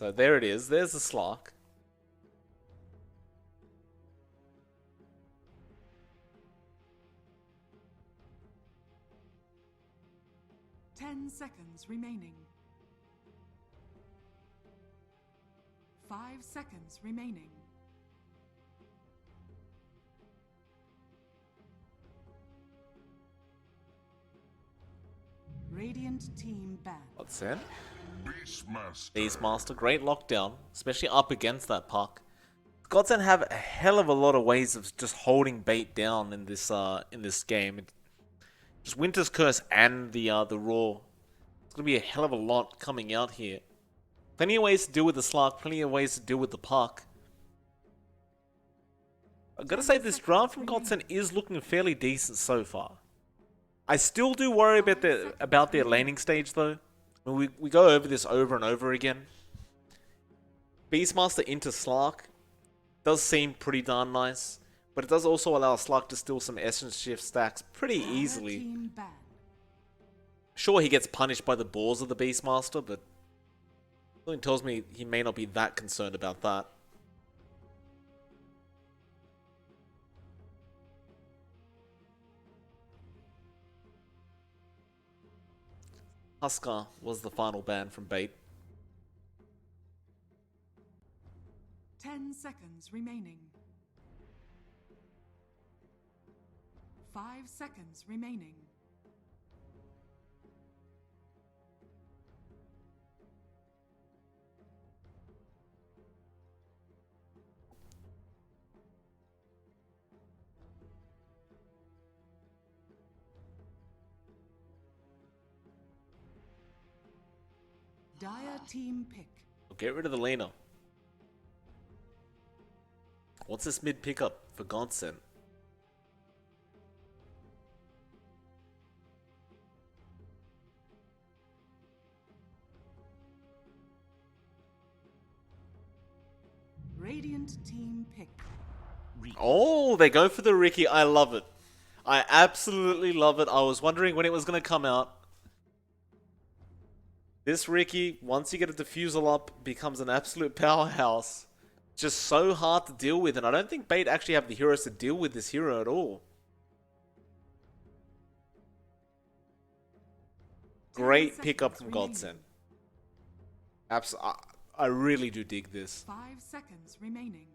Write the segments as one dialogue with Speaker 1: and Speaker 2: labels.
Speaker 1: So there it is. There's the Slark.
Speaker 2: Ten seconds remaining. 5 seconds remaining. Radiant team banned.
Speaker 1: Godsent. Beastmaster. Great lockdown, especially up against that puck. Godsent have a hell of a lot of ways of just holding bait down in this game. Just Winter's Curse and the Raw. It's gonna be a hell of a lot coming out here. Plenty of ways to deal with the Slark, plenty of ways to deal with the puck. I've got to say, this draft from Godsent is looking fairly decent so far. I still do worry about their laning stage though. We go over this over and over again. Beastmaster into Slark does seem pretty darn nice, but it does also allow Slark to steal some Essence Shift stacks pretty easily. Sure, he gets punished by the balls of the Beastmaster, but something tells me he may not be that concerned about that. Huskar was the final ban from Bait.
Speaker 2: 10 seconds remaining. 5 seconds remaining. Dire team pick.
Speaker 1: We'll get rid of the laner. What's this mid pickup for Godsent?
Speaker 2: Radiant team pick.
Speaker 1: Oh, they go for the Ricky. I love it. I absolutely love it. I was wondering when it was going to come out. This Ricky, once you get a diffusal up, becomes an absolute powerhouse. Just so hard to deal with, and I don't think Bait actually have the heroes to deal with this hero at all. Great pickup from Godsent. I really do dig this.
Speaker 2: 5 seconds remaining.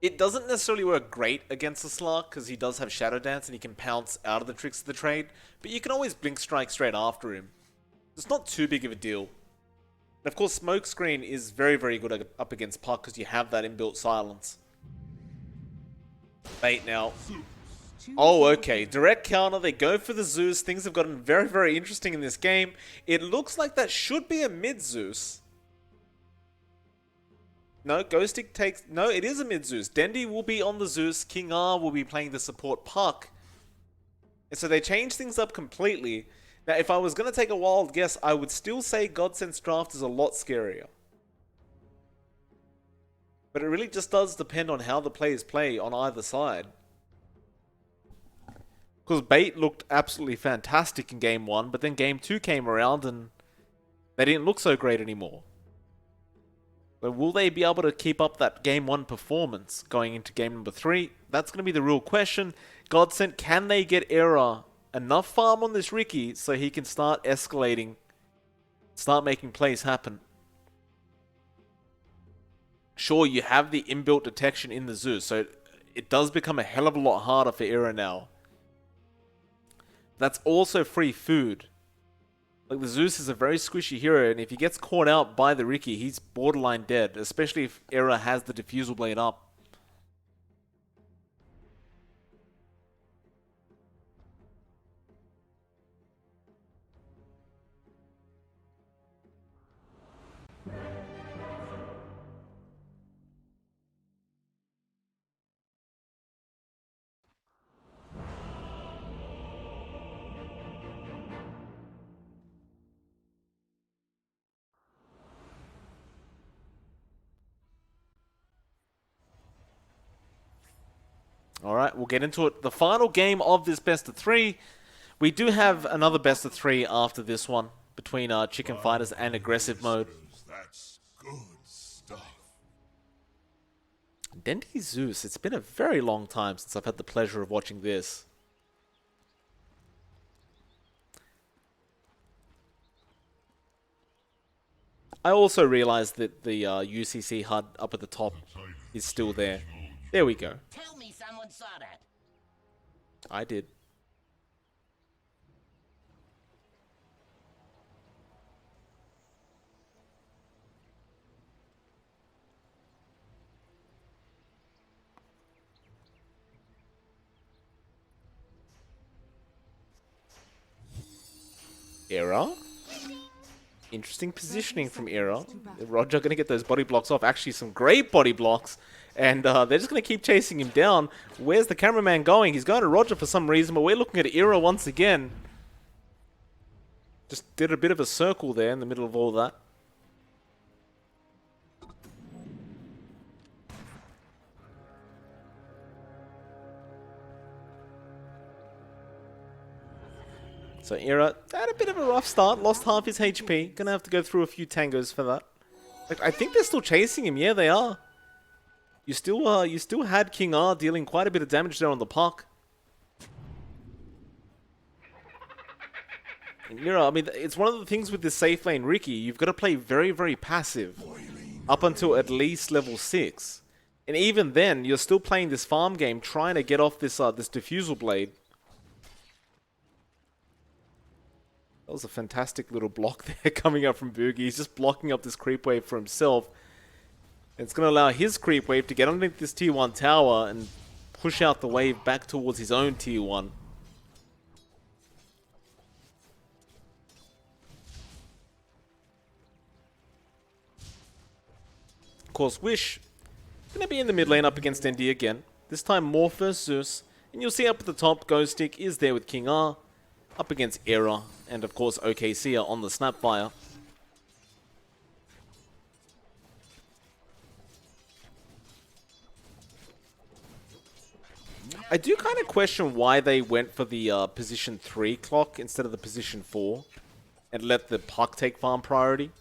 Speaker 1: It doesn't necessarily work great against the Slark, because he does have Shadow Dance and he can pounce out of the tricks of the trade, but you can always Blink Strike straight after him. It's not too big of a deal. And of course, Smokescreen is very, very good up against puck because you have that inbuilt silence. Bait now. Oh, okay. Direct counter. They go for the Zeus. Things have gotten very, very interesting in this game. It looks like that should be a mid Zeus. No, Ghostic takes... No, it is a mid Zeus. Dendi will be on the Zeus. King R will be playing the support puck. And so they change things up completely. Now, if I was going to take a wild guess, I would still say Godsent's draft is a lot scarier. But it really just does depend on how the players play on either side. Because Bait looked absolutely fantastic in Game 1, but then Game 2 came around and they didn't look so great anymore. So will they be able to keep up that Game 1 performance going into Game number 3? That's going to be the real question. Godsent, can they get Era enough farm on this Ricky so he can start escalating, start making plays happen? Sure, you have the inbuilt detection in the Zeus, so it does become a hell of a lot harder for Era now. That's also free food. Like, the Zeus is a very squishy hero, and if he gets caught out by the Ricky, he's borderline dead, especially if Era has the Diffusal Blade up. Alright, we'll get into it. The final game of this best of 3. We do have another best of 3 after this one between Chicken Fighters and Aggressive Mode. Dendy Zeus, it's been a very long time since I've had the pleasure of watching this. I also realized that the UCC HUD up at the top is still there. There we go.
Speaker 3: Tell me someone saw that.
Speaker 1: I did. Era. Interesting positioning from Era. Roger going to get those body blocks off. Actually, some great body blocks. And they're just going to keep chasing him down. Where's the cameraman going? He's going to Roger for some reason, but we're looking at Era once again. Just did a bit of a circle there in the middle of all that. So Era had a bit of a rough start, lost half his HP. Gonna have to go through a few tangos for that. Like, I think they're still chasing him. Yeah, they are. You still had King R dealing quite a bit of damage there on the puck. And Era, I mean, it's one of the things with this safe lane, Ricky. You've got to play very, very passive up until at least level 6. And even then, you're still playing this farm game, trying to get off this this diffusal blade. That was a fantastic little block there coming up from Boogie. He's just blocking up this creep wave for himself. And it's going to allow his creep wave to get underneath this tier 1 tower and push out the wave back towards his own tier 1. Of course, Wish going to be in the mid lane up against ND again. This time Morph Zeus. And you'll see up at the top, Ghost Stick is there with King R. Up against Era, and of course OKC are on the Snapfire. I do kind of question why they went for the position 3 clock instead of the position 4, and let the puck take farm priority.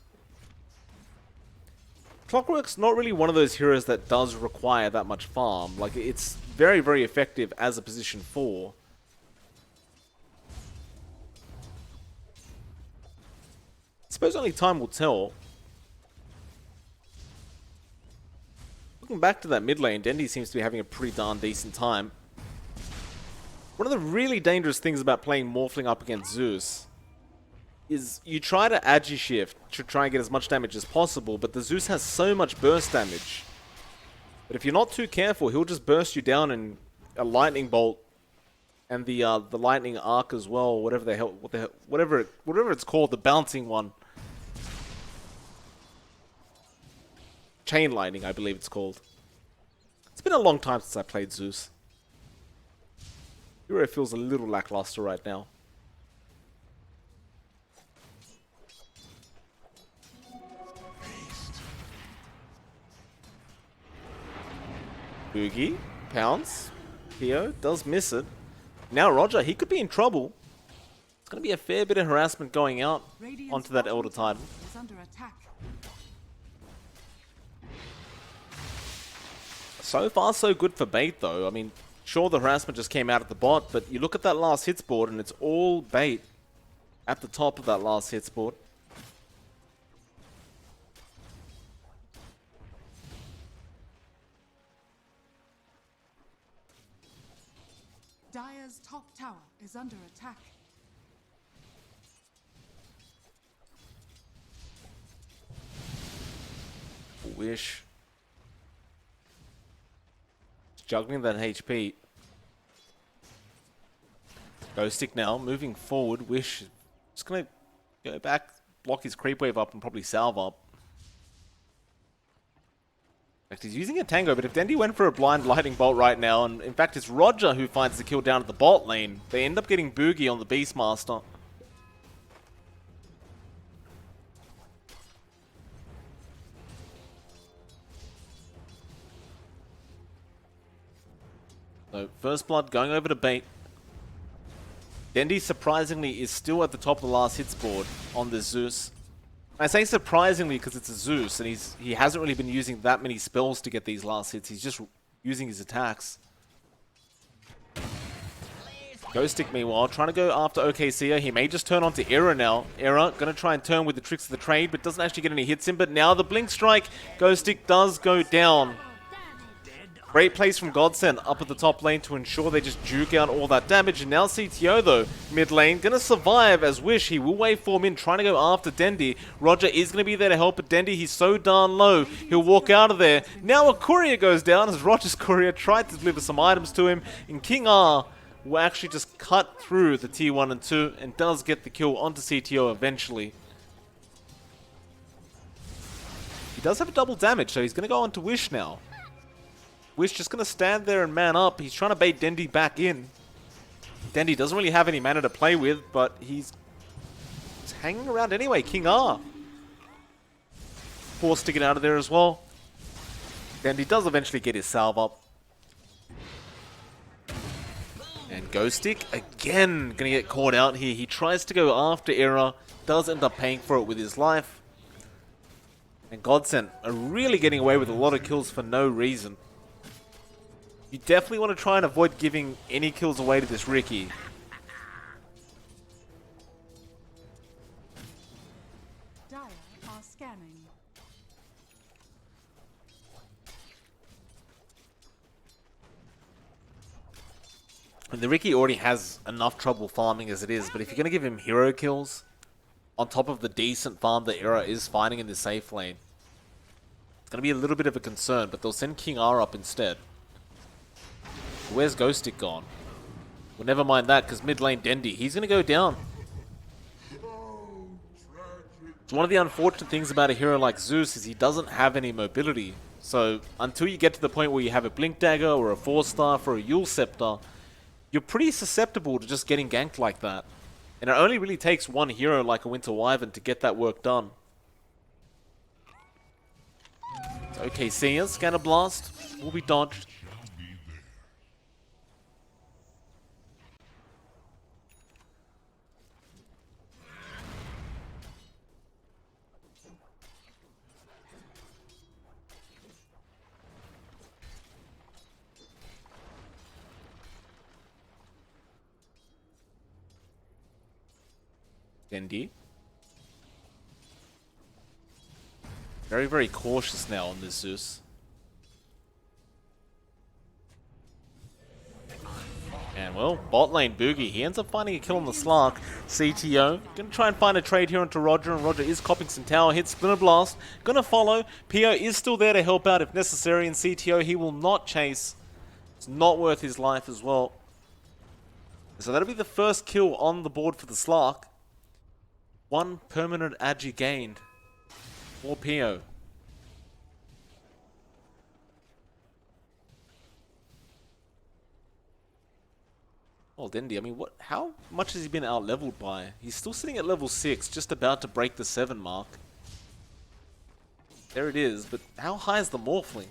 Speaker 1: Clockwork's not really one of those heroes that does require that much farm. Like, it's very, very effective as a position 4. I suppose only time will tell. Looking back to that mid lane, Dendy seems to be having a pretty darn decent time. One of the really dangerous things about playing Morphling up against Zeus is you try to agi shift to try and get as much damage as possible, but the Zeus has so much burst damage that if you're not too careful, he'll just burst you down in a lightning bolt and the lightning arc as well, whatever the hell, whatever it's called, the bouncing one. Chain lightning, I believe it's called. It's been a long time since I played Zeus. Hero feels a little lackluster right now. Boogie, pounce. Theo does miss it. Now Roger, he could be in trouble. It's going to be a fair bit of harassment going out onto that Elder Titan.
Speaker 2: Is under attack.
Speaker 1: So far, so good for bait, though. I mean, sure, the harassment just came out at the bot, but you look at that last hits board, and it's all bait at the top of that last hits board.
Speaker 2: Dire's top tower is under attack.
Speaker 1: Wish. Juggling that HP. Ghost Stick now, moving forward. Wish just going to go back, block his creep wave up, and probably salve up. In fact, he's using a tango, but if Dendy went for a blind lightning bolt right now, and in fact it's Roger who finds the kill down at the bot lane, they end up getting Boogie on the Beastmaster. So, first blood going over to bait. Dendy surprisingly is still at the top of the last hits board on the Zeus. I say surprisingly because it's a Zeus, and he hasn't really been using that many spells to get these last hits. He's just using his attacks. Ghostic, meanwhile, trying to go after OKC. He may just turn onto Era now. Era going to try and turn with the tricks of the trade, but doesn't actually get any hits in. But now the Blink Strike, Ghostic does go down. Great place from Godsent up at the top lane to ensure they just juke out all that damage. And now CTO, though, mid lane, going to survive as Wish. He will waveform in, trying to go after Dendi. Roger is going to be there to help, but Dendi, he's so darn low, he'll walk out of there. Now a courier goes down as Roger's courier tried to deliver some items to him. And King R will actually just cut through the T1 and 2 and does get the kill onto CTO eventually. He does have a double damage, so he's going to go on to Wish now. Wish just going to stand there and man up. He's trying to bait Dendi back in. Dendi doesn't really have any mana to play with, but he's hanging around anyway. King R forced to get out of there as well. Dendi does eventually get his salve up. And Ghostic, again, going to get caught out here. He tries to go after Era, does end up paying for it with his life. And Godsent are really getting away with a lot of kills for no reason. You definitely want to try and avoid giving any kills away to this Ricky.
Speaker 2: Dire are scanning.
Speaker 1: And the Ricky already has enough trouble farming as it is, but if you're going to give him hero kills on top of the decent farm that Era is finding in the safe lane, it's going to be a little bit of a concern, but they'll send King R up instead. Where's Ghostic gone? Well, never mind that, because mid lane Dendi, he's going to go down. It's one of the unfortunate things about a hero like Zeus is he doesn't have any mobility. So until you get to the point where you have a Blink Dagger or a Force Staff or a Yule Scepter, you're pretty susceptible to just getting ganked like that. And it only really takes one hero like a Winter Wyvern to get that work done. So, okay, see us. Scanner Blast will be dodged. Dendi. Very, very cautious now on this Zeus. And well, bot lane Boogie, he ends up finding a kill on the Slark. CTO, gonna try and find a trade here onto Roger, and Roger is copping some tower hits. Splinter Blast, gonna follow. PO is still there to help out if necessary, and CTO, he will not chase. It's not worth his life as well. So that'll be the first kill on the board for the Slark. One permanent agi gained for PO. Well, Dendi, I mean, how much has he been out-leveled by? He's still sitting at level 6, just about to break the 7 mark. There it is, but how high is the Morphling?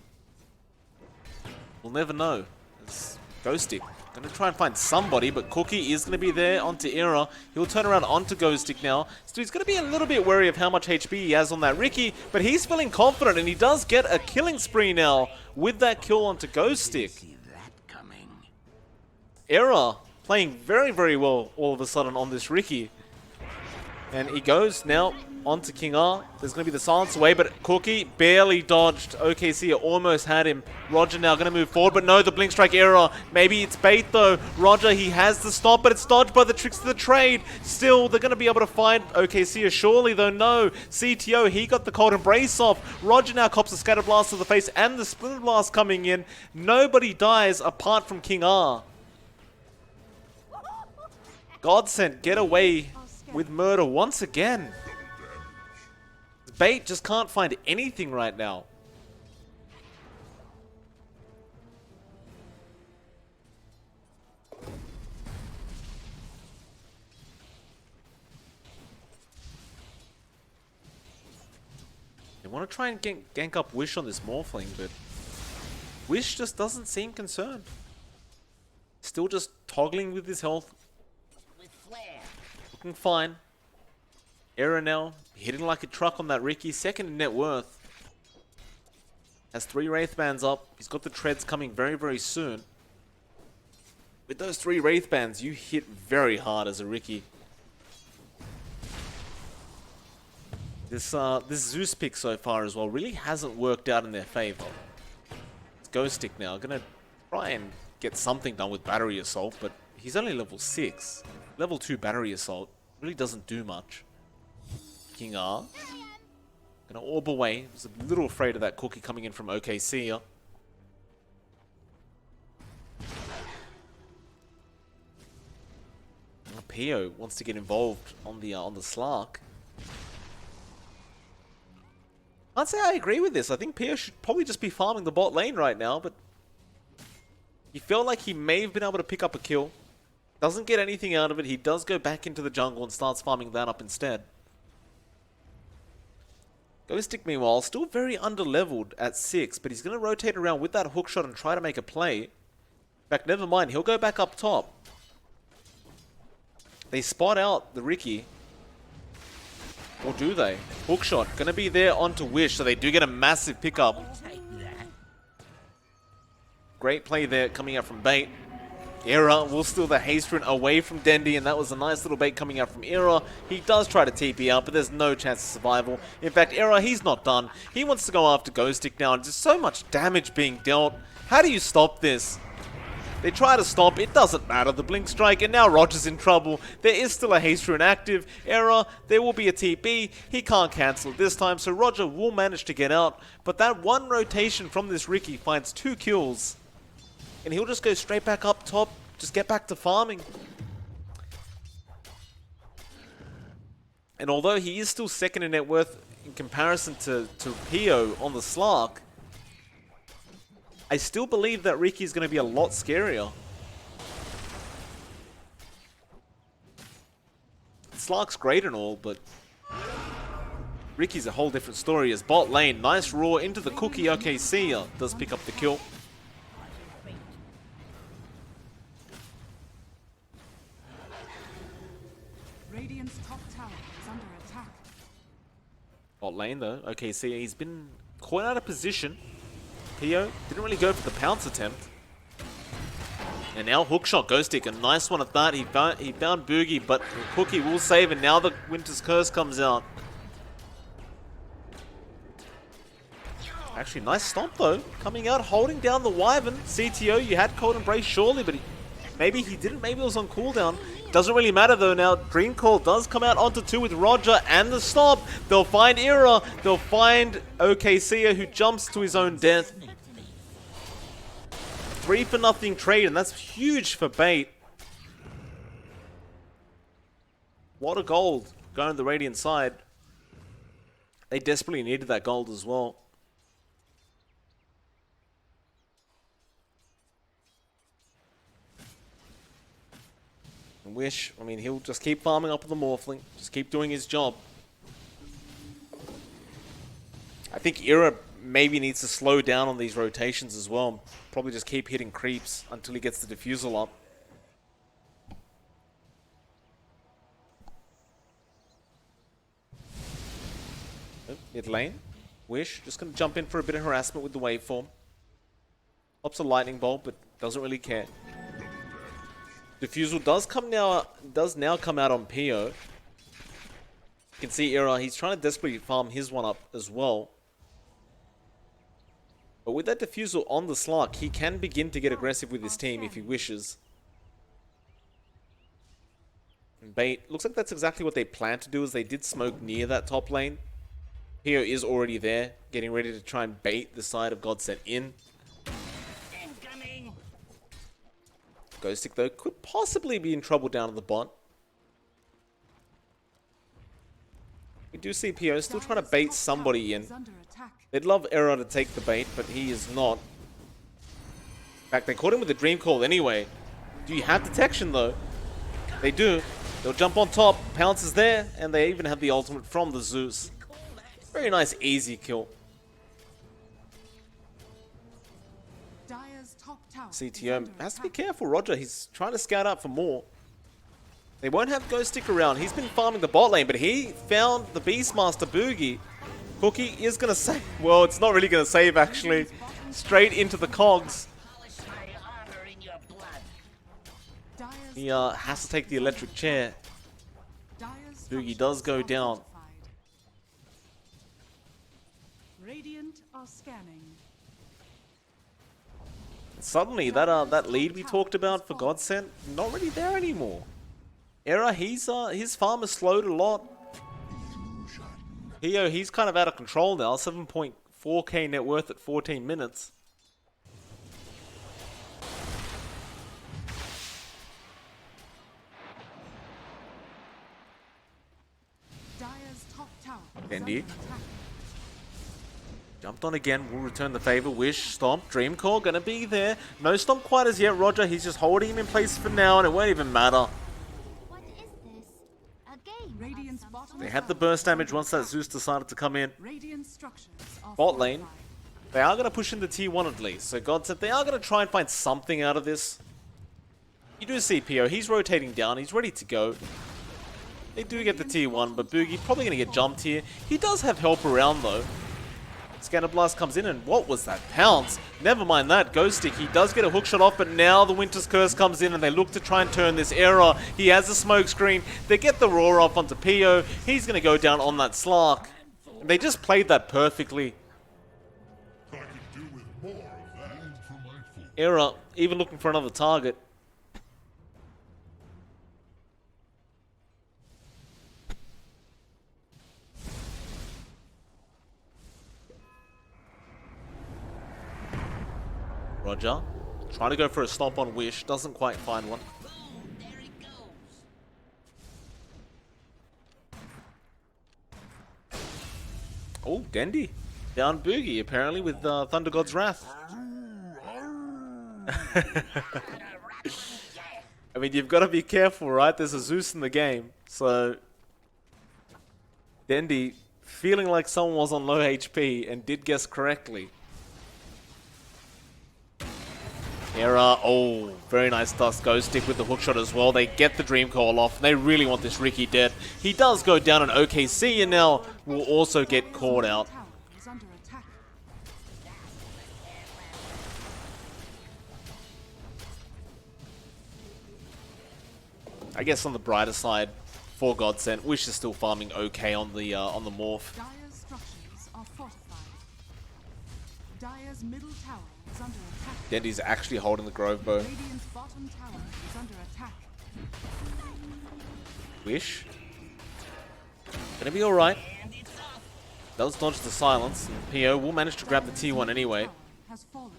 Speaker 1: We'll never know. It's Ghostic. Gonna try and find somebody, but Cookie is gonna be there onto Era. He'll turn around onto Ghostic now. So he's gonna be a little bit wary of how much HP he has on that Ricky, but he's feeling confident, and he does get a killing spree now with that kill onto Ghostic. Era playing very, very well all of a sudden on this Ricky. And he goes now onto King R. There's going to be the silence away, but Cookie barely dodged. OKC almost had him. Roger now going to move forward, but no, the Blink Strike Era. Maybe it's bait though. Roger, he has the stop, but it's dodged by the tricks of the trade. Still, they're going to be able to find OKC surely, though no. CTO, he got the Cold Embrace off. Roger now cops the Scatter Blast to the face and the Splinter Blast coming in. Nobody dies apart from King R. Godsent get away with murder once again. Bait just can't find anything right now. They want to try and gank up Wish on this Morphling, but Wish just doesn't seem concerned. Still just toggling with his health. Looking fine. Era now, hitting like a truck on that Ricky. Second in net worth. Has 3 Wraith Bands up. He's got the treads coming very, very soon. With those 3 Wraith Bands, you hit very hard as a Ricky. This Zeus pick so far as well really hasn't worked out in their favor. It's Ghostic now. Gonna try and get something done with Battery Assault, but he's only level 6. Level 2 Battery Assault really doesn't do much. King R. Gonna orb away. Was a little afraid of that cookie coming in from OKC. Pio wants to get involved on the Slark. I'd say I agree with this. I think Pio should probably just be farming the bot lane right now, but he felt like he may have been able to pick up a kill. Doesn't get anything out of it. He does go back into the jungle and starts farming that up instead. Ghostic, meanwhile, still very underleveled at 6, but he's going to rotate around with that hookshot and try to make a play. In fact, never mind. He'll go back up top. They spot out the Ricky. Or do they? Hookshot. Going to be there onto Wish, so they do get a massive pickup. Great play there coming out from Bait. Era will steal the haste rune away from Dendy, and that was a nice little bait coming out from Era. He does try to TP out, but there's no chance of survival. In fact, Era, he's not done. He wants to go after Ghostic now, and just so much damage being dealt. How do you stop this? They try to stop, it doesn't matter, the Blink Strike, and now Roger's in trouble. There is still a haste rune active. Era, there will be a TP. He can't cancel it this time, so Roger will manage to get out. But that one rotation from this Ricky finds 2 kills. And he'll just go straight back up top, just get back to farming. And although he is still second in net worth in comparison to Pio on the Slark, I still believe that Ricky is going to be a lot scarier. Slark's great and all, but Ricky's a whole different story. As bot lane, nice roar into the cookie. OKC does pick up the kill.
Speaker 2: Radiant's top tower is under attack.
Speaker 1: Bot lane though, OKC, he's been caught out of position. Pio didn't really go for the pounce attempt. And now hookshot Ghostic, a nice one at that. He found Boogie, but Cookie will save, and now the Winter's Curse comes out. Actually, nice stomp though. Coming out, holding down the Wyvern. CTO, you had Cold Embrace surely, but maybe he didn't. Maybe it was on cooldown. Doesn't really matter though now. Dream Call does come out onto 2 with Roger and the stop. They'll find Era. They'll find OKC, who jumps to his own death. 3-for-0 trade, and that's huge for Bait. What a gold going to the Radiant side. They desperately needed that gold as well. And Wish, I mean, he'll just keep farming up with the Morphling. Just keep doing his job. I think Era maybe needs to slow down on these rotations as well. Probably just keep hitting creeps until he gets the Diffusal up. Mid lane. Wish, just going to jump in for a bit of harassment with the waveform. Pops a lightning bolt, but doesn't really care. Diffusal does now come out on Pio. You can see Era, he's trying to desperately farm his one up as well. But with that Diffusal on the Slark, he can begin to get aggressive with his team if he wishes. And Bait, looks like that's exactly what they plan to do, as they did smoke near that top lane. Pio is already there, getting ready to try and bait the side of Godsent in. Ghostic, though, could possibly be in trouble down at the bot. We do see Pio still trying to bait somebody in. They'd love Era to take the bait, but he is not. In fact, they caught him with a Dream Call anyway. Do you have detection, though? They do. They'll jump on top. Pounce is there, and they even have the ultimate from the Zeus. Very nice, easy kill. CTO has to be careful, Roger. He's trying to scout out for more. They won't have Ghost stick around. He's been farming the bot lane, but he found the Beastmaster Boogie. Cookie is going to save. Well, it's not really going to save, actually. Straight into the cogs. He has to take the electric chair. Boogie does go down.
Speaker 2: Radiant are scanning.
Speaker 1: Suddenly, that lead we talked about for Godsent, not really there anymore. Era, his farm has slowed a lot. He's kind of out of control now. 7.4k net worth at 14 minutes.
Speaker 2: Dire's top tower is
Speaker 1: Bendy.
Speaker 2: under attack.
Speaker 1: Jumped on again, will return the favor. Wish, Stomp, Dreamcore gonna be there. No Stomp quite as yet, Roger. He's just holding him in place for now, and it won't even matter.
Speaker 3: What is this? A game?
Speaker 2: Radiant's bottom
Speaker 1: They had the
Speaker 2: tower
Speaker 1: burst
Speaker 2: is
Speaker 1: damage
Speaker 2: under
Speaker 1: once that
Speaker 2: attack.
Speaker 1: Zeus decided to come in.
Speaker 2: Radiant structures are
Speaker 1: Bot lane.
Speaker 2: fortified.
Speaker 1: They are gonna push into T1 at least. So Godsent, they are gonna try and find something out of this. You do see PO, he's rotating down, he's ready to go. They do get the T1, but Boogie probably gonna get jumped here. He does have help around though. Scanner Blast comes in, and what was that? Pounce. Never mind that. Ghost Stick. He does get a hookshot off, but now the Winter's Curse comes in, and they look to try and turn this error. He has a smoke screen. They get the roar off onto PO. He's going to go down on that Slark. They just played that perfectly.
Speaker 4: I could do with more of that for my food.
Speaker 1: Error, even looking for another target. Roger, trying to go for a stomp on Wish, doesn't quite find one. Oh, Dendy. Down Boogie, apparently, with Thunder God's Wrath. I mean, you've got to be careful, right? There's a Zeus in the game, so... Dendy, feeling like someone was on low HP and did guess correctly. Era, oh, very nice Dust Ghost Stick with the hookshot as well. They get the Dream Call off. They really want this Ricky dead. He does go down an OKC and now will also get caught out.
Speaker 2: Tower is under attack.
Speaker 1: I guess on the brighter side, for Godsent, Wish is still farming okay on the morph.
Speaker 2: Dire's structures are fortified. Dire's middle tower is under attack.
Speaker 1: Dendy's actually holding the Grove Bow.
Speaker 2: Radiant's bottom tower is under attack.
Speaker 1: Wish. Gonna be alright. Does dodge the silence. And PO will manage to grab the T1 anyway.
Speaker 2: Tower has fallen.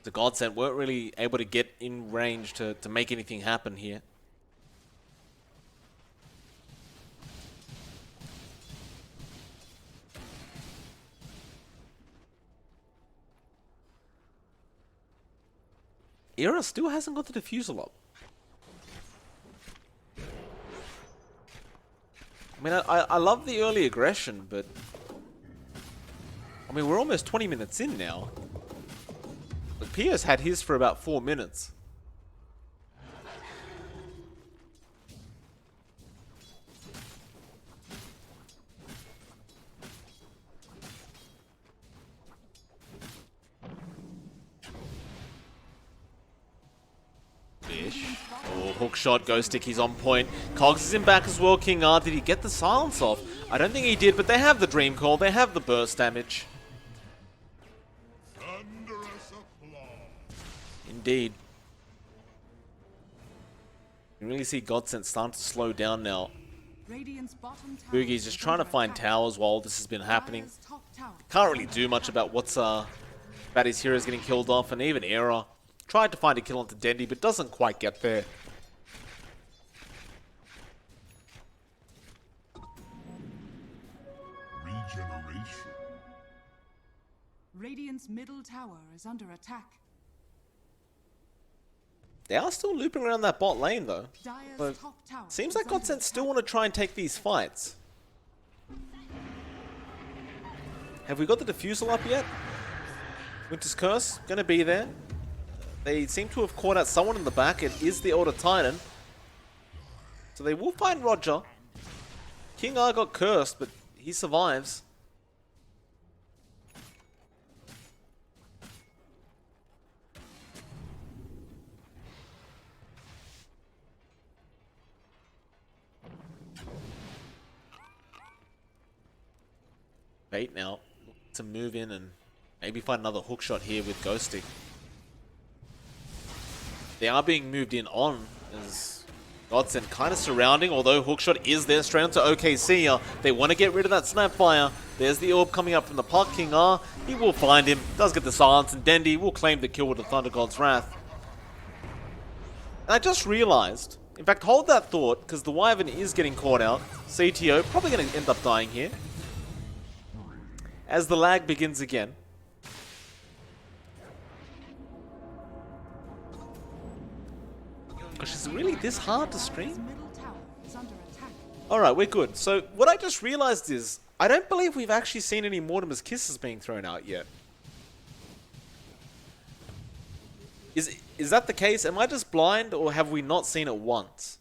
Speaker 1: The Godsent weren't really able to get in range to make anything happen here. Era still hasn't got the defusal up. I mean, I love the early aggression, but... I mean, we're almost 20 minutes in now. But Piers had his for about 4 minutes. Oh, hook shot, Ghost Stick, he's on point. Cogs is in back as well, King R. Did he get the silence off? I don't think he did, but they have the Dream Call, they have the burst damage.
Speaker 4: Thunderous applause.
Speaker 1: Indeed. You can really see Godsent starting to slow down now.
Speaker 2: Radiant's bottom tower
Speaker 1: Boogie's just
Speaker 2: is
Speaker 1: trying to
Speaker 2: under
Speaker 1: find
Speaker 2: attack.
Speaker 1: towers while this has been happening.
Speaker 2: Dire's top tower
Speaker 1: Can't really do much about what's about his heroes getting killed off, and even Era tried to find a kill onto Dendy, but doesn't quite get there.
Speaker 4: Regeneration.
Speaker 2: Radiant's middle tower is under attack.
Speaker 1: They are still looping around that bot lane though.
Speaker 2: Dire's
Speaker 1: But
Speaker 2: top tower
Speaker 1: seems
Speaker 2: is
Speaker 1: like
Speaker 2: under
Speaker 1: Godsent still
Speaker 2: attack.
Speaker 1: want to try and take these fights. Have we got the defusal up yet? Winter's Curse, gonna be there. They seem to have caught out someone in the back. It is the Older Titan. So they will find Roger. King R got cursed, but he survives. Bait now to move in and maybe find another hook shot here with Ghosting. They are being moved in on as Godsent kind of surrounding, although hookshot is there straight onto OKC. They want to get rid of that Snapfire. There's the orb coming up from the park. King R, he will find him, does get the silence, and Dendy will claim the kill with the Thunder God's Wrath. And I just realized, in fact, hold that thought, because the Wyvern is getting caught out. CTO probably going to end up dying here. As the lag begins again. Gosh, is it really this hard to stream? Alright, we're good. So, what I just realized is, I don't believe we've actually seen any Mortimer's Kisses being thrown out yet. Is that the case? Am I just blind, or have we not seen it once?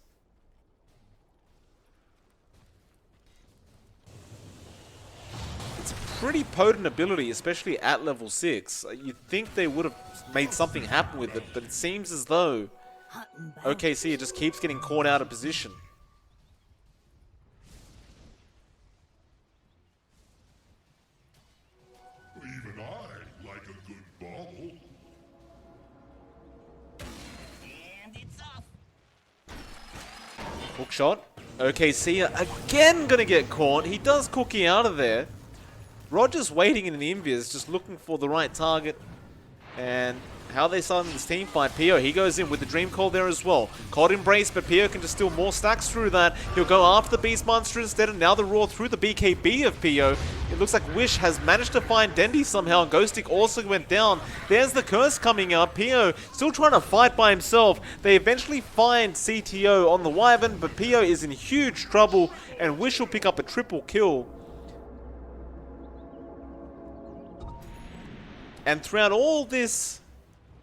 Speaker 1: It's a pretty potent ability, especially at level 6. You'd think they would have made something happen with it, but it seems as though OKC it just keeps getting caught out of position.
Speaker 4: Even I like a good bobble.
Speaker 5: And it's off.
Speaker 1: Hook shot. OKC again gonna get caught. He does Cookie out of there. Roger's waiting in an invis, just looking for the right target. And how they start in this team fight. Pio, he goes in with the Dream Call there as well. Cold Embrace, but Pio can just steal more stacks through that. He'll go after the Beast Monster instead, and now the Roar through the BKB of Pio. It looks like Wish has managed to find Dendy somehow. Ghostic also went down. There's the curse coming up. Pio still trying to fight by himself. They eventually find CTO on the Wyvern, but Pio is in huge trouble, and Wish will pick up a triple kill. And throughout all this,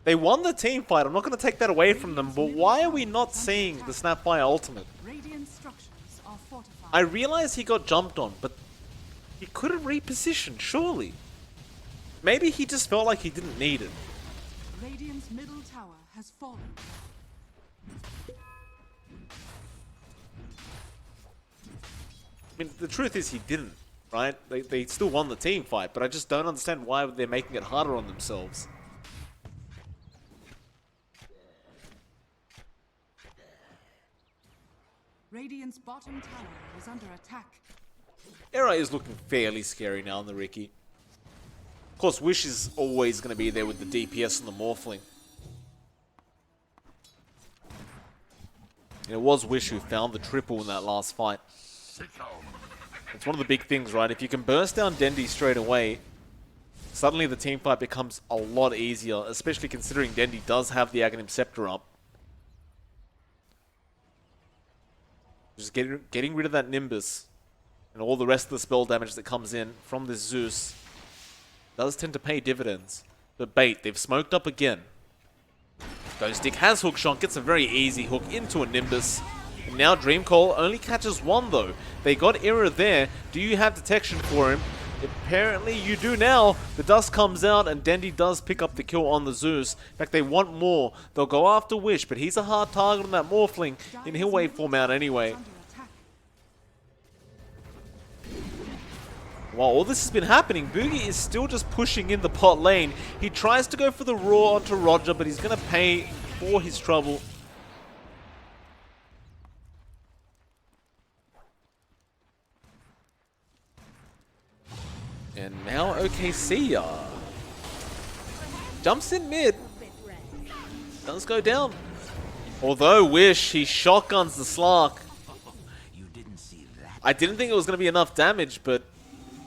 Speaker 1: they won the team fight. I'm not going to take that away from them, but why are we not seeing the Snapfire ultimate? I realize he got jumped on, but he couldn't reposition, surely. Maybe he just felt like he didn't need it.
Speaker 2: Radiant's middle tower has fallen.
Speaker 1: I mean, the truth is he didn't, right? They still won the team fight, but I just don't understand why they're making it harder on themselves.
Speaker 2: Radiant's bottom tower is under attack.
Speaker 1: Era is looking fairly scary now on the Ricky. Of course, Wish is always going to be there with the DPS and the Morphling. And it was Wish who found the triple in that last fight. It's one of the big things, right? If you can burst down Dendy straight away, suddenly the team fight becomes a lot easier, especially considering Dendy does have the Aghanim Scepter up. Just getting rid of that Nimbus and all the rest of the spell damage that comes in from this Zeus does tend to pay dividends. But Bait, they've smoked up again. Ghostic has hookshot, gets a very easy hook into a Nimbus. And now Dream Call only catches one though. They got Era there. Do you have detection for him? Apparently you do now. The dust comes out and Dendy does pick up the kill on the Zeus. In fact, they want more. They'll go after Wish, but he's a hard target on that Morphling, and he'll waveform out anyway. While all this has been happening, Boogie is still just pushing in the pot lane. He tries to go for the Roar onto Roger, but he's going to pay for his trouble. And now OKC jumps in mid. Does go down. Although Wish, he shotguns the Slark. I didn't think it was going to be enough damage, but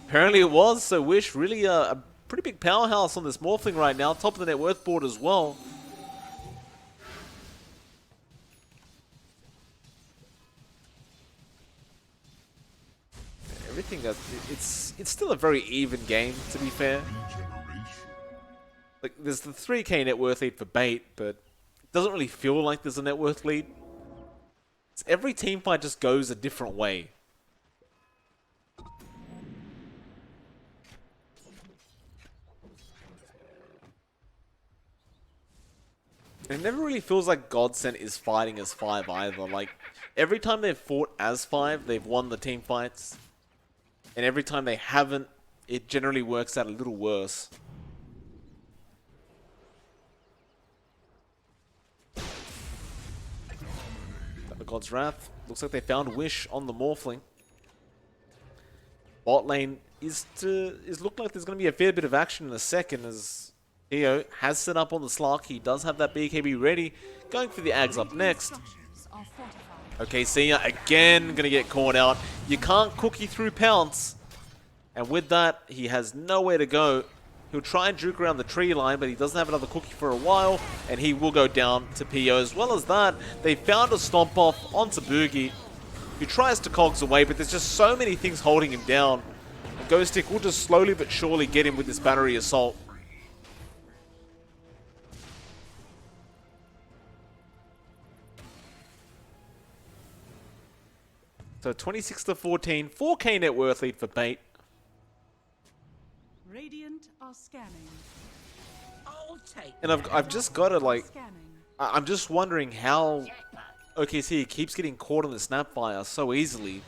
Speaker 1: apparently it was. So Wish really a pretty big powerhouse on this Morphling right now. Top of the net worth board as well. Everything that it's still a very even game, to be fair. Like there's the 3k net worth lead for Bait, but it doesn't really feel like there's a net worth lead. Every team fight just goes a different way. It never really feels like Godsent is fighting as 5 either. Like, every time they've fought as 5, they've won the team fights. And every time they haven't, it generally works out a little worse. The God's Wrath. Looks like they found Wish on the Morphling. Bot lane is looking like there's going to be a fair bit of action in a second as Theo has set up on the Slark. He does have that BKB ready. Going for the Ags up next.
Speaker 2: Structures are fortified.
Speaker 1: Okay, Sia again going to get caught out. You can't cookie through Pounce. And with that, he has nowhere to go. He'll try and juke around the tree line, but he doesn't have another cookie for a while, and he will go down to PO. As well as that, they found a stomp off onto Boogie, who tries to cogs away, but there's just so many things holding him down. And Ghostic will just slowly but surely get him with this battery assault. So 26-14, 4K net worth lead for Bait.
Speaker 2: Radiant are scanning.
Speaker 5: I'll take
Speaker 1: And I've just got to, like,
Speaker 2: Scanning.
Speaker 1: I'm just wondering how OKC keeps getting caught in the Snapfire so easily.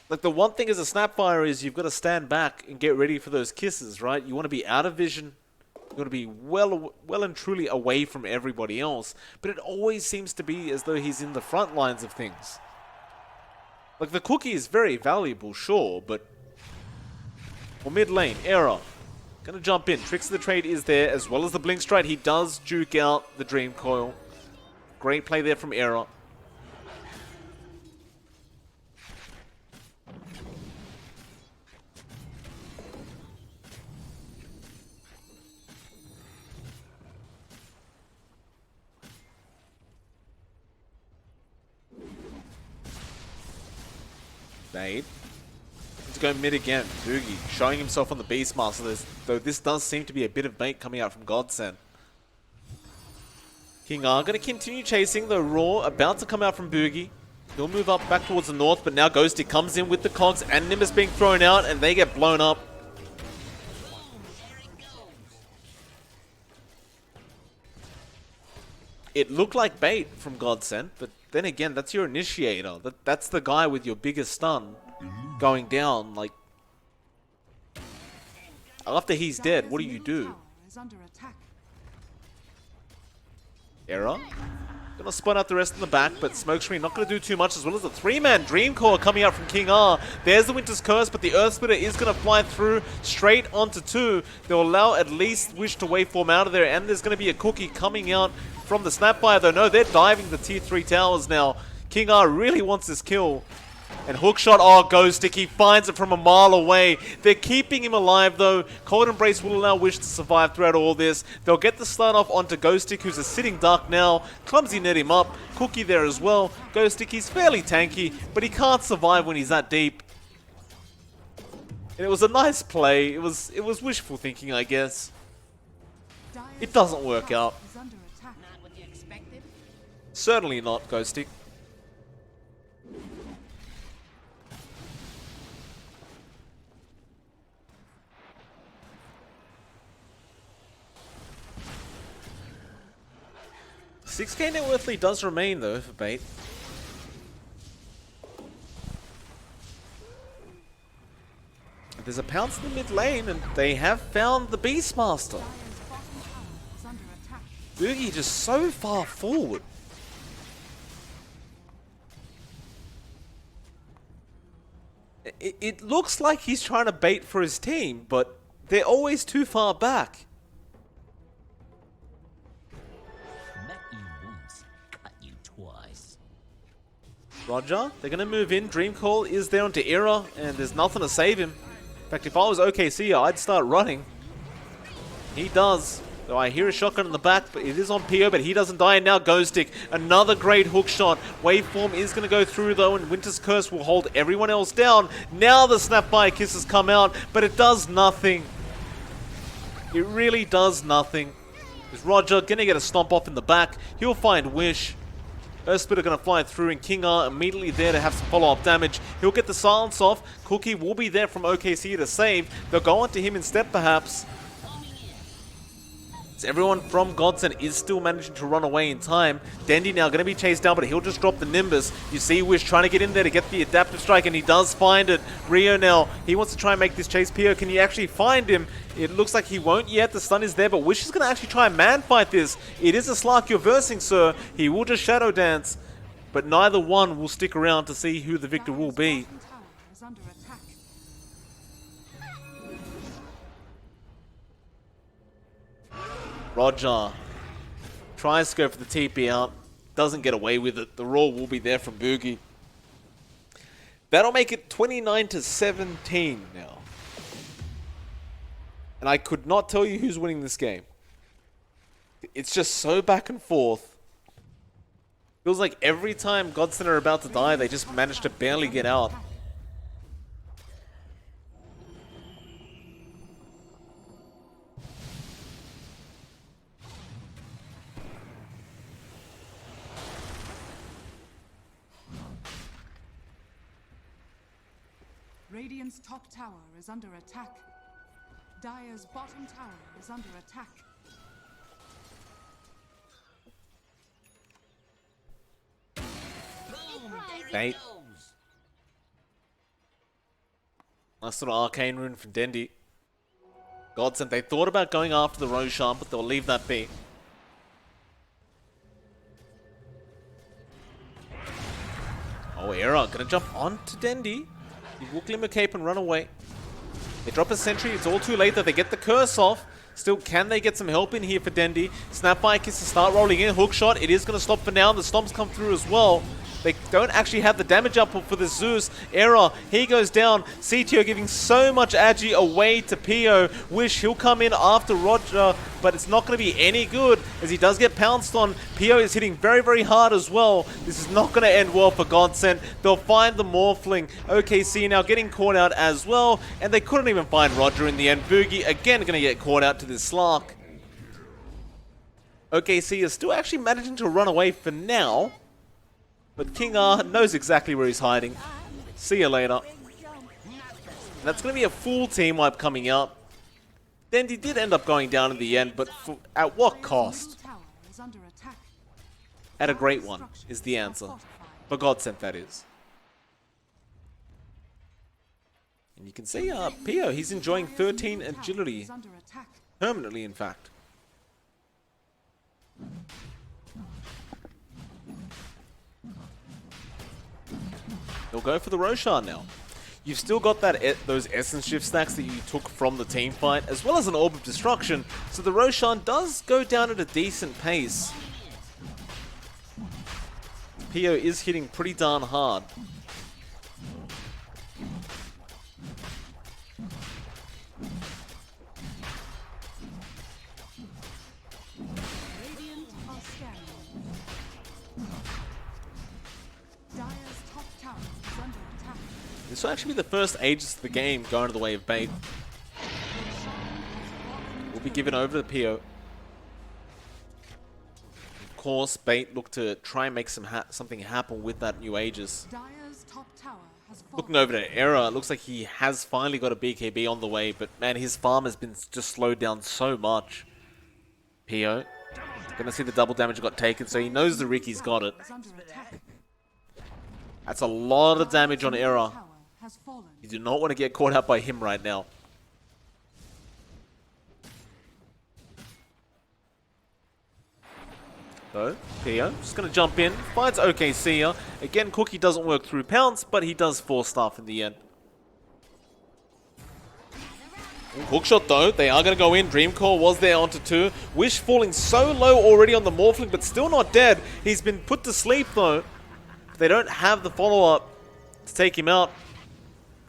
Speaker 1: Like, the one thing as a Snapfire is you've got to stand back and get ready for those kisses, right? You want to be out of vision. You want to be well and truly away from everybody else. But it always seems to be as though he's in the front lines of things. Like, the cookie is very valuable, sure, but... Well, mid lane, Error. Gonna jump in. Tricks of the Trade is there, as well as the Blink Strike. He does juke out the Dream Coil. Great play there from Error. Bait. To go mid again. Boogie showing himself on the Beastmaster, though this does seem to be a bit of bait coming out from Godsent. King R going to continue chasing the Raw, about to come out from Boogie. He'll move up back towards the north, but now Ghosty comes in with the cogs and Nimbus being thrown out, and they get blown up. It looked like bait from Godsent, but then again, that's your initiator. That's the guy with your biggest stun going down. Like, after he's dead, what do you do?
Speaker 2: Tower is under attack.
Speaker 1: Error. Gonna spun out the rest in the back, but Smokescreen not gonna do too much, as well as a 3-man Dream Core coming out from King R. There's the Winter's Curse, but the Earth Splitter is gonna fly through straight onto 2. They'll allow at least Wish to waveform out of there, and there's gonna be a cookie coming out from the Snapfire, though. No, they're diving the tier 3 towers now. King R really wants this kill. And hookshot, oh, Ghostic, he finds it from a mile away. They're keeping him alive, though. Cold Embrace will allow Wish to survive throughout all this. They'll get the stun off onto Ghostic, who's a sitting duck now. Clumsy net him up. Cookie there as well. Ghostic, he's fairly tanky, but he can't survive when he's that deep. And it was a nice play. It was wishful thinking, I guess.
Speaker 2: Dire's
Speaker 1: It doesn't work out.
Speaker 2: is under attack.
Speaker 5: Not what you expected.
Speaker 1: Certainly not, Ghostic. $6K net worth lead does remain, though, for Bait. There's a Pounce in the mid lane, and they have found the Beastmaster.
Speaker 2: Dire's bottom tower is under attack.
Speaker 1: Boogie just so far forward. It looks like he's trying to bait for his team, but they're always too far back.
Speaker 5: Met you once, cut you twice.
Speaker 1: Roger, they're going to move in. Dream Call is there onto Era, and there's nothing to save him. In fact, if I was OKC, I'd start running. He does. Though I hear a shotgun in the back, but it is on PO, but he doesn't die. And now Ghostic, another great hook shot. Waveform is going to go through, though, and Winter's Curse will hold everyone else down. Now the Snapfire Kisses come out, but it does nothing. It really does nothing. Is Roger going to get a stomp off in the back? He'll find Wish. Earth Splitter going to fly through, and King R immediately there to have some follow-up damage. He'll get the silence off. Cookie will be there from OKC to save. They'll go on to him instead, perhaps. So everyone from Godsent is still managing to run away in time. Dendy now going to be chased down, but he'll just drop the Nimbus. You see Wish trying to get in there to get the adaptive strike, and he does find it. Rio now, he wants to try and make this chase. Pio, can he actually find him? It looks like he won't yet. The stun is there, but Wish is going to actually try and man fight this. It is a Slark you're versing, sir. He will just Shadow Dance, but neither one will stick around to see who the victor will be.
Speaker 2: Bottom tower is under attack.
Speaker 1: Roger tries to go for the TP out, doesn't get away with it. The roar will be there from Boogie. That'll make it 29-17 now. And I could not tell you who's winning this game. It's just so back and forth. Feels like every time Godsent are about to die, they just manage to barely get out.
Speaker 2: Radiant's top tower is under attack. Dire's bottom tower is under attack.
Speaker 1: Bait. Nice little arcane rune from Dendy. Godsent, they thought about going after the Roshan, but they'll leave that be. Oh, Era gonna jump onto Dendy. He will glimmer cape and run away. They drop a sentry. It's all too late that they get the curse off. Still, can they get some help in here for Dendy? Snapfire Kiss to start rolling in. Hook shot. It is going to stop for now. The stomps come through as well. They don't actually have the damage output for the Zeus. Era, he goes down. CTO giving so much agi away to Pio. Wish he'll come in after Roger, but it's not going to be any good as he does get pounced on. Pio is hitting very, very hard as well. This is not going to end well for Godsent. They'll find the Morphling. OKC now getting caught out as well, and they couldn't even find Roger in the end. Boogie again going to get caught out to this Slark. OKC is still actually managing to run away for now. But King R knows exactly where he's hiding. See you later. And that's going to be a full team wipe coming out. Dendy did end up going down in the end, but at what cost?
Speaker 2: Tower is under attack.
Speaker 1: At a great one is the answer. For Godsent, that is. And you can see Pio, he's enjoying 13 agility.
Speaker 2: Is under attack.
Speaker 1: Permanently, in fact. They'll go for the Roshan now. You've still got that those Essence Shift stacks that you took from the team fight, as well as an Orb of Destruction, so the Roshan does go down at a decent pace. Pio is hitting pretty darn hard.
Speaker 2: Radiant are scanning. Dire's top tower is under attack.
Speaker 1: This will actually be the first Aegis of the game going to the way of Bait. Will be given over to Pio. Of course, Bait look to try and make something happen with that new Aegis.
Speaker 2: Dire's top tower has fallen.
Speaker 1: Looking over to Era, it looks like he has finally got a BKB on the way, but man, his farm has been just slowed down so much. Pio, gonna see the double damage got taken, so he knows the Ricky's got it.
Speaker 2: Is under attack.
Speaker 1: That's a lot of damage on Era.
Speaker 2: Tower has fallen.
Speaker 1: You do not want to get caught out by him right now. So, Pio, just going to jump in, finds OKC. Again, Cookie doesn't work through Pounce, but he does force staff in the end. Hookshot though, they are going to go in. Dreamcore was there onto 2. Wish falling so low already on the Morphling, but still not dead. He's been put to sleep though. They don't have the follow-up to take him out.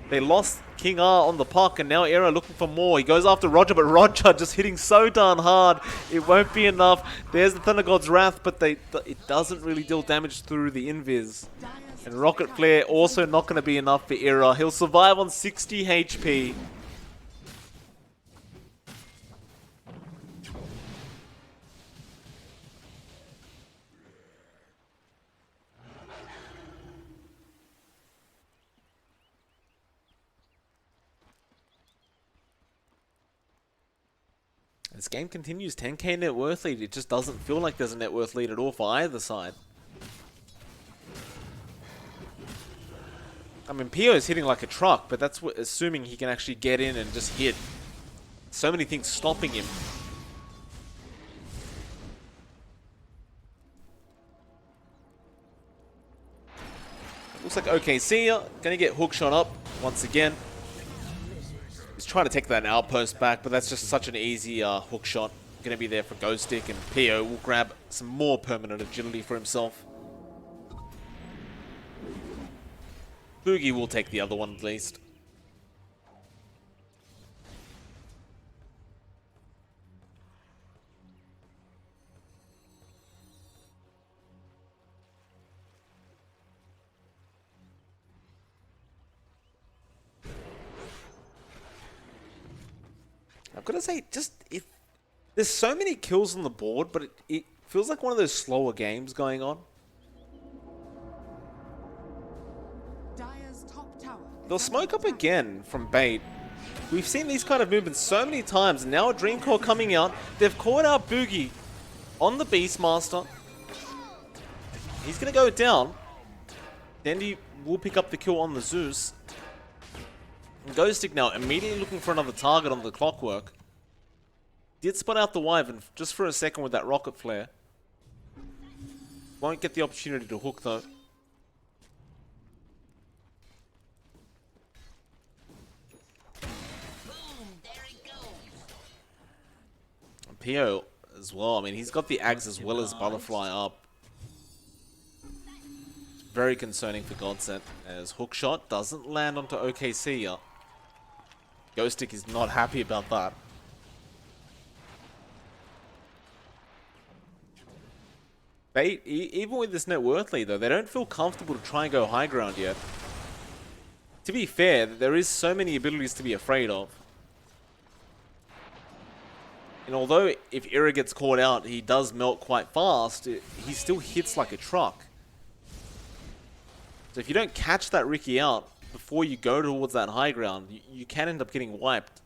Speaker 1: They lost King R on the puck, and now Era looking for more. He goes after Roger, but Roger just hitting so darn hard. It won't be enough. There's the Thunder God's Wrath, but it doesn't really deal damage through the Invis. And Rocket Flare also not going to be enough for Era. He'll survive on 60 HP. This game continues 10k net worth lead. It just doesn't feel like there's a net worth lead at all for either side. I mean, Pio is hitting like a truck, but that's assuming he can actually get in and just hit. So many things stopping him. Looks like OKC gonna get hookshot up once again. He's trying to take that outpost back, but that's just such an easy hook shot. Gonna be there for Ghostic, and Pio will grab some more permanent agility for himself. Boogie will take the other one at least. I've got to say, there's so many kills on the board, but it feels like one of those slower games going on.
Speaker 2: Dire's top tower.
Speaker 1: They'll smoke up again from bait. We've seen these kind of movements so many times, and now a Dream Core coming out. They've caught out Boogie on the Beastmaster. He's going to go down. Dendy will pick up the kill on the Zeus. And Ghostic now immediately looking for another target on the Clockwork. Did spot out the Wyvern just for a second with that Rocket Flare. Won't get the opportunity to hook though. And Pio as well. I mean, he's got the Ags as well as Butterfly up. Very concerning for Godsent, as Hookshot doesn't land onto OKC. Ghostic is not happy about that. Even with this net worth lead though, they don't feel comfortable to try and go high ground yet. To be fair, there is so many abilities to be afraid of. And although if Era gets caught out, he does melt quite fast, he still hits like a truck. So if you don't catch that Ricky out before you go towards that high ground, you can end up getting wiped.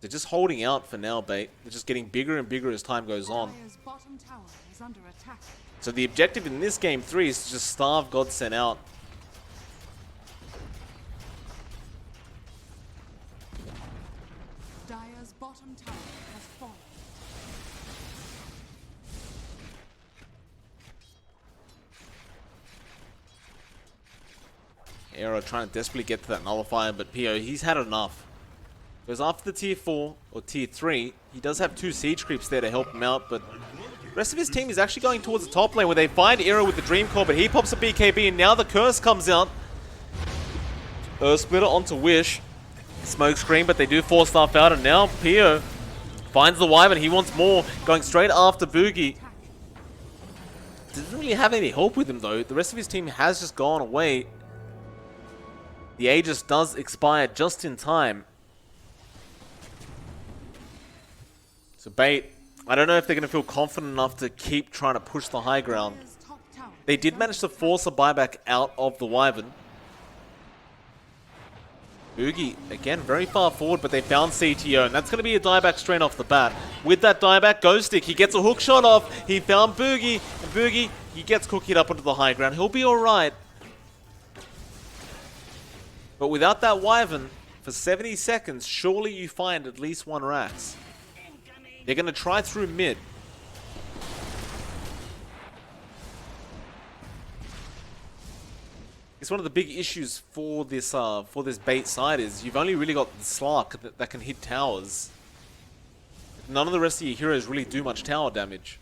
Speaker 1: They're just holding out for now, bait. They're just getting bigger and bigger as time goes on.
Speaker 2: Dire's bottom tower is under attack.
Speaker 1: So the objective in this game 3 is to just starve Godsent out.
Speaker 2: Dire's bottom tower has fallen.
Speaker 1: Era trying to desperately get to that nullifier, but Pio, he's had enough. Because after the tier 4 or tier 3, he does have 2 siege creeps there to help him out, but the rest of his team is actually going towards the top lane where they find Era with the Dream Core, but he pops a BKB and now the curse comes out. Earth Splitter onto Wish. Smoke screen, but they do force stuff out, and now Pio finds the Wyvern. He wants more, going straight after Boogie. Doesn't really have any help with him though. The rest of his team has just gone away. The Aegis does expire just in time. So bait, I don't know if they're going to feel confident enough to keep trying to push the high ground.
Speaker 2: Dire's top tower
Speaker 1: They did manage to force a buyback out of the Wyvern. Boogie, again, very far forward, but they found CTO, and that's going to be a dieback straight off the bat. With that dieback, Ghostic, he gets a hook shot off. He found Boogie, and Boogie, he gets cookied up onto the high ground. He'll be alright. But without that Wyvern, for 70 seconds, surely you find at least one Rax. They're going to try through mid. It's one of the big issues for this bait side is you've only really got the Slark that can hit towers. None of the rest of your heroes really do much tower damage.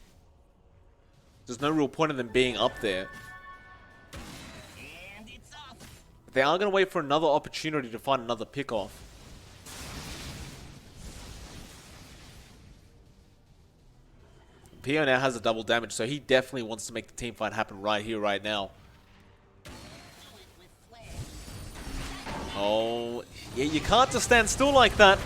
Speaker 1: There's no real point in them being up there. They are going to wait for another opportunity to find another pick-off. Pio now has a double damage, so he definitely wants to make the team fight happen right here, right now. Oh, yeah, you can't just stand still like that.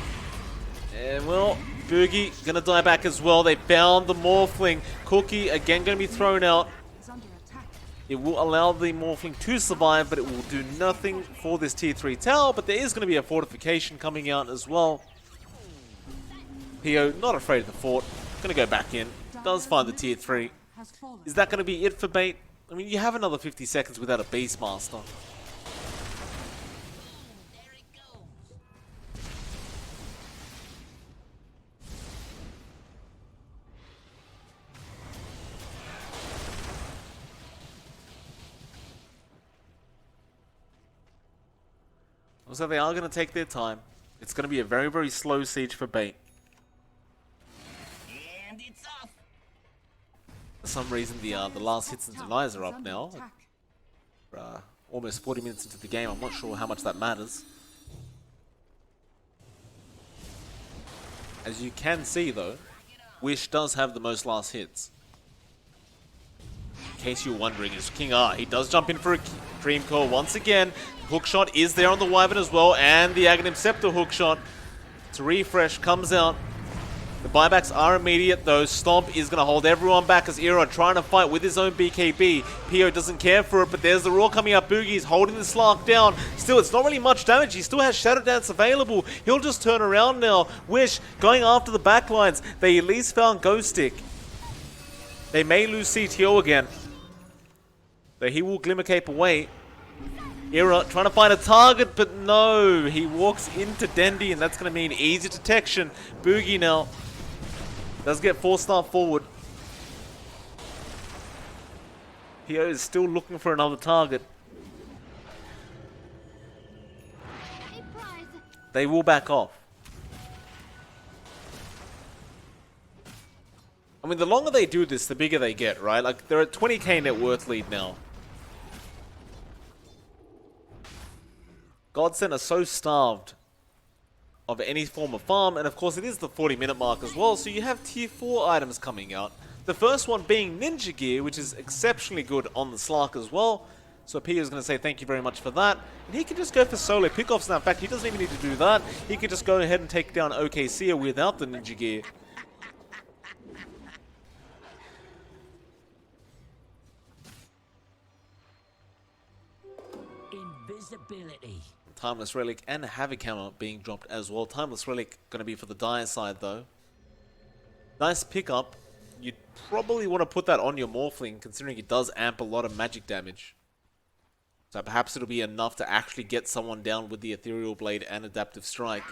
Speaker 1: And well, Boogie gonna die back as well. They found the Morphling. Cookie again gonna be thrown out.
Speaker 2: is under attack.
Speaker 1: It will allow the Morphling to survive, but it will do nothing for this tier 3 tower. But there is going to be a fortification coming out as well. Pio, not afraid of the fort. Going to go back in. Does find the tier 3.
Speaker 2: Has fallen.
Speaker 1: Is that going to be it for Bait? I mean, you have another 50 seconds without a Beastmaster. So they are going to take their time. It's going to be a very, very slow siege for Bait.
Speaker 5: And it's off.
Speaker 1: For some reason, the last hits and denies are up now. Almost 40 minutes into the game. I'm not sure how much that matters. As you can see, though, Wish does have the most last hits. In case you're wondering, is King R. He does jump in for a Dream Core once again. Hookshot is there on the Wyvern as well, and the Aghanim Scepter hookshot to refresh comes out. The buybacks are immediate though. Stomp is going to hold everyone back as Era trying to fight with his own BKB. Pio doesn't care for it, but there's the Roar coming up. Boogie's holding the Slark down. Still, it's not really much damage. He still has Shadow Dance available. He'll just turn around now. Wish going after the backlines. They at least found Ghost Stick. They may lose CTO again. So he will Glimmer Cape away. Era trying to find a target, but no. He walks into Dendi, and that's going to mean easy detection. Boogie now does get 4-star forward. Pio is still looking for another target. They will back off. I mean, the longer they do this, the bigger they get, right? Like, they're at 20k net worth lead now. Godsent are so starved of any form of farm, and of course it is the 40-minute mark as well, so you have tier 4 items coming out. The first one being Ninja Gear, which is exceptionally good on the Slark as well. So Pio is going to say thank you very much for that. And he can just go for solo pickoffs now. In fact, he doesn't even need to do that. He could just go ahead and take down OKC without the Ninja Gear.
Speaker 5: Invisibility.
Speaker 1: Timeless Relic and Havoc Hammer being dropped as well. Timeless Relic going to be for the Dire side though. Nice pickup. You'd probably want to put that on your Morphling, considering it does amp a lot of magic damage. So perhaps it'll be enough to actually get someone down with the Ethereal Blade and Adaptive Strike.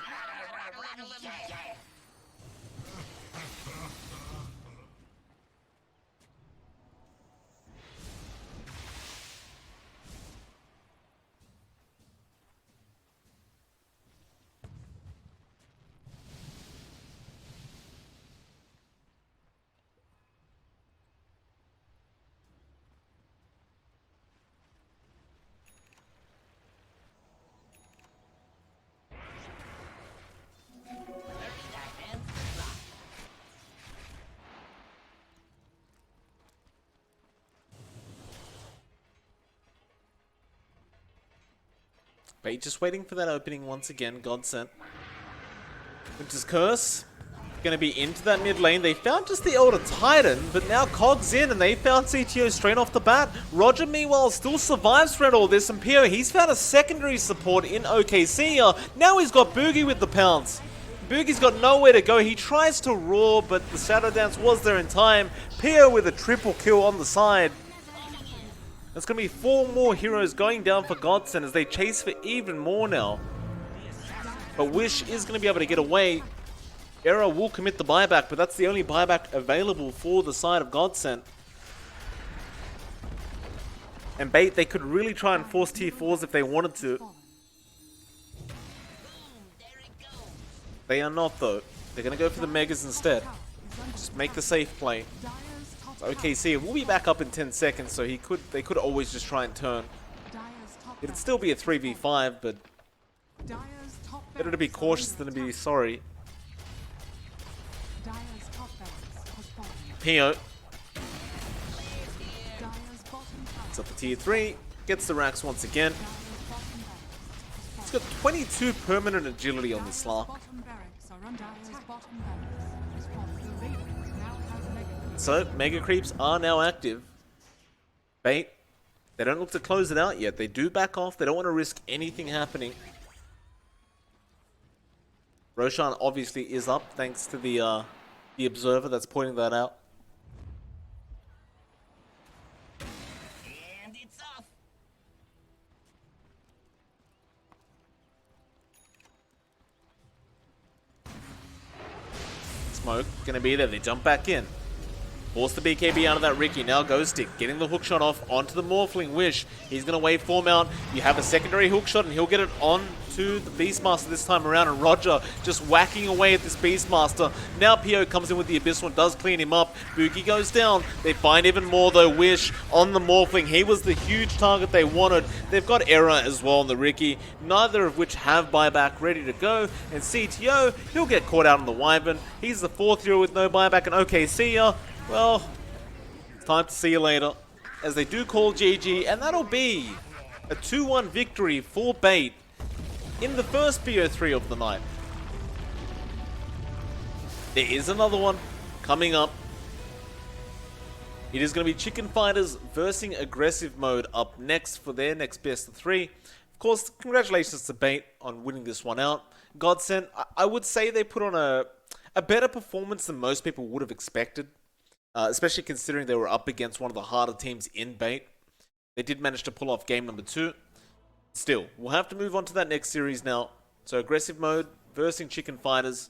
Speaker 1: Bait just waiting for that opening once again. Godsent. Winter's Curse. Going to be into that mid lane. They found just the Elder Titan, but now Cog's in and they found CTO straight off the bat. Roger, meanwhile, still survives throughout all this, and Pio, he's found a secondary support in OKC. Now he's got Boogie with the pounce. Boogie's got nowhere to go. He tries to roar, but the Shadow Dance was there in time. Pio with a triple kill on the side. There's going to be 4 more heroes going down for Godsent as they chase for even more now. But Wish is going to be able to get away. Era will commit the buyback, but that's the only buyback available for the side of Godsent. And Bait, they could really try and force tier 4s if they wanted to. They are not though. They're going to go for the Megas instead. Just make the safe play. Okay, see, we'll be back up in 10 seconds, so they could always just try and turn. It'd still be a 3v5, but better to be cautious than to be sorry. Pio. It's up to tier 3, gets the racks once again. It's got 22 permanent agility on the Slark. So, Mega Creeps are now active. Bait They don't look to close it out yet. They do back off. They don't want to risk anything happening. Roshan obviously is up thanks to the observer that's pointing that out.
Speaker 5: And it's off.
Speaker 1: Smoke gonna be there. They jump back in. Force the BKB out of that Ricky. Now Ghostic getting the hook shot off onto the Morphling Wish. He's going to waveform out. You have a secondary hook shot and he'll get it on to the Beastmaster this time around. And Roger just whacking away at this Beastmaster. Now PO comes in with the Abyssal and does clean him up. Boogie goes down. They find even more though. Wish on the Morphling. He was the huge target they wanted. They've got Error as well on the Ricky. Neither of which have buyback ready to go. And CTO, he'll get caught out on the Wyvern. He's the 4th hero with no buyback. And okay, see ya. Well, it's time to see you later, as they do call GG, and that'll be a 2-1 victory for Bait in the first BO3 of the night. There is another one coming up. It is going to be Chicken Fighters versus Aggressive Mode up next for their next best of 3. Of course, congratulations to Bait on winning this one out. Godsent, I would say they put on a better performance than most people would have expected. Especially considering they were up against one of the harder teams in Bait. They did manage to pull off game number 2. Still, we'll have to move on to that next series now. So Aggressive Mode versus Chicken Fighters.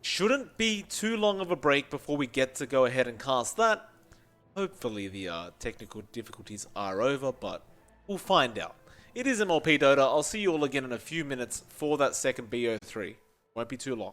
Speaker 1: Shouldn't be too long of a break before we get to go ahead and cast that. Hopefully the technical difficulties are over, but we'll find out. It is MLP Dota. I'll see you all again in a few minutes for that second BO3. Won't be too long.